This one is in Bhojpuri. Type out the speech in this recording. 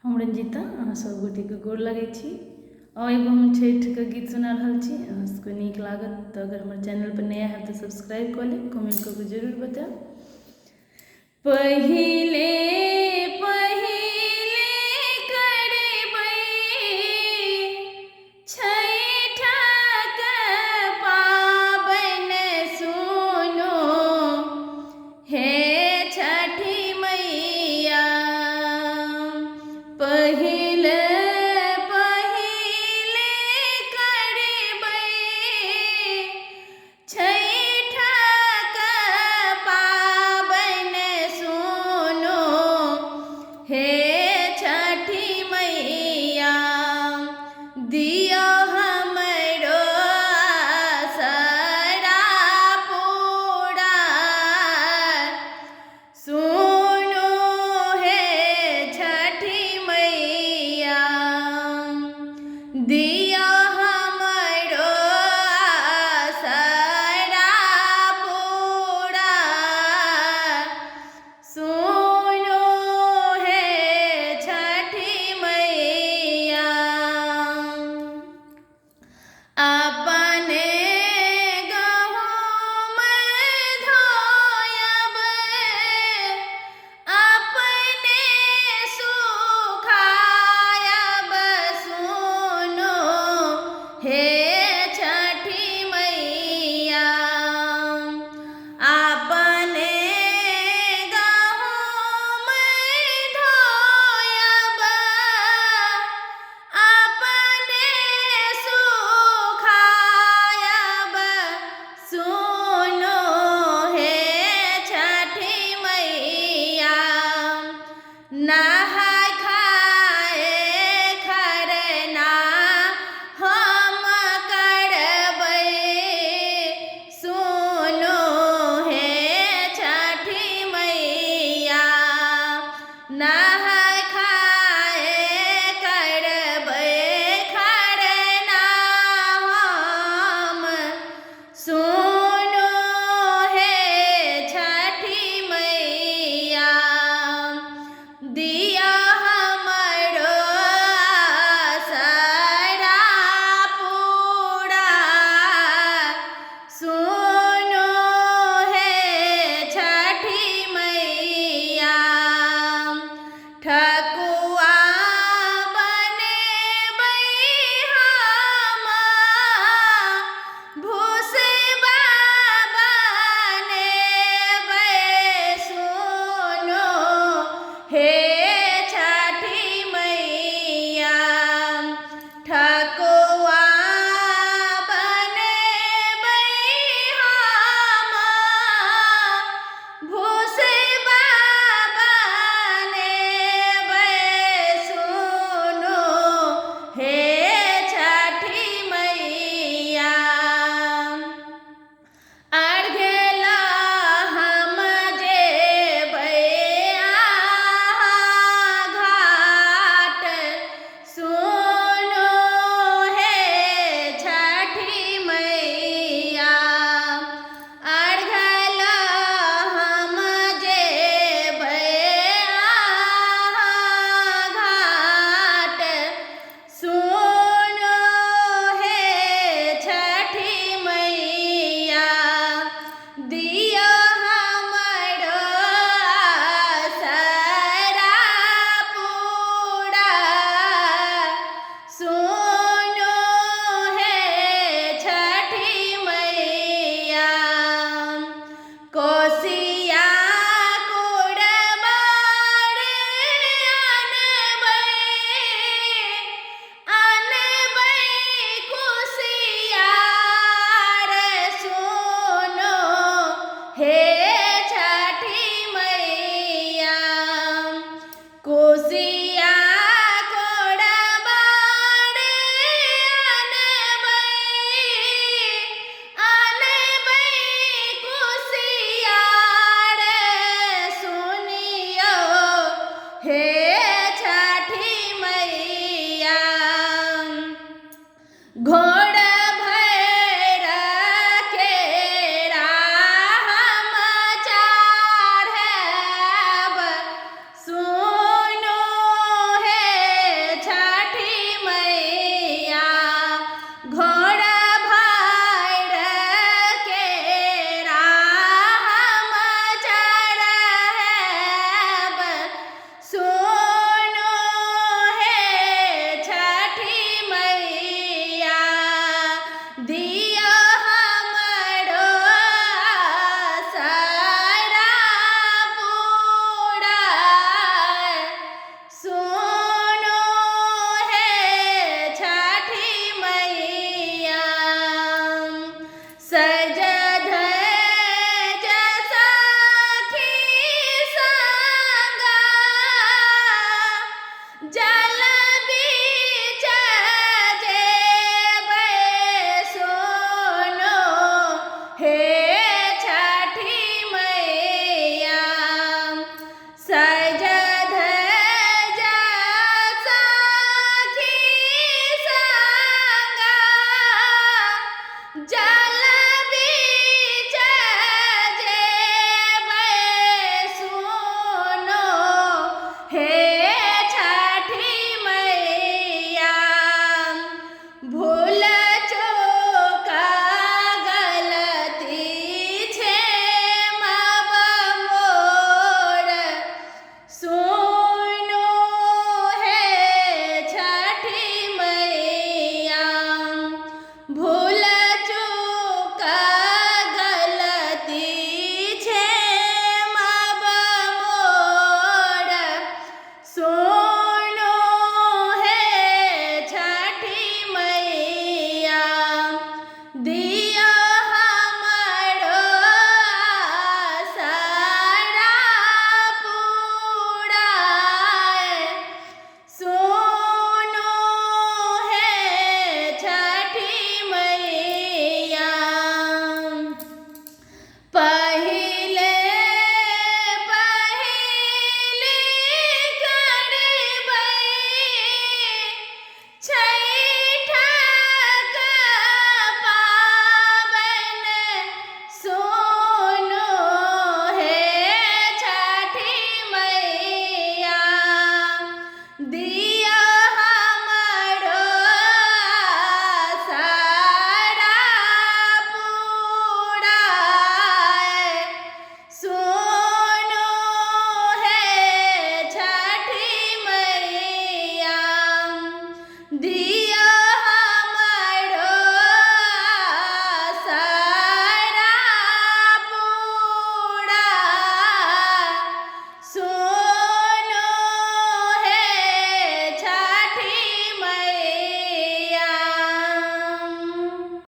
हम रंजीता अहाँ सब गोटे के गोर लगै छी। एगो हम छठि के गीत सुना रहल छी, अहाँ सबके नीक लागत तो अगर हमारे चैनल पर नया है तो सब्सक्राइब कर लें, कमेंट करके जरूर बताएं। पहिले पहिले करबै छठिक पाबनि सुनो हे छठी मैया। पहिले पहिले करबै छठिक पाबनि सुनो हे छठी मैया। दियो हमरो आसरा पूरा सुनो हे छठी मैया। दियो हमरो आसरा पूरा सुनो हे छठी मैया। अपने गहूम धोयब अपने सुखायब सुनो हे छठी मैया। अपने गहूम धोयब अपने सुखायब सुनो हे छठी मैया। नहाय खाए खरना हम करबै सुनो हे छठी मैया। नहाय खाए करबै खरना हम सुनो हे छठी मैया। दिया हमरो आसरा पूरा सुनो हे छठी मैया। ठकुआ बनेबै हम भुसबा बनेबै सुनो हे छठी मैया। ठकुआ बनेबै हम भुसबा बनेबै सुनो हे छठी मैया। अर्घ्य हम जेबै घाट सुनो हे छठी मैया। अर्घ्य हम जेबै घाट सुनो हे छठी मैया। दियो हमरो आसरा पूरा सुनो हे छठी मैया। कोसिया कुड़बार अनबै कुसियार सुनो हे छठी मैया। कोसी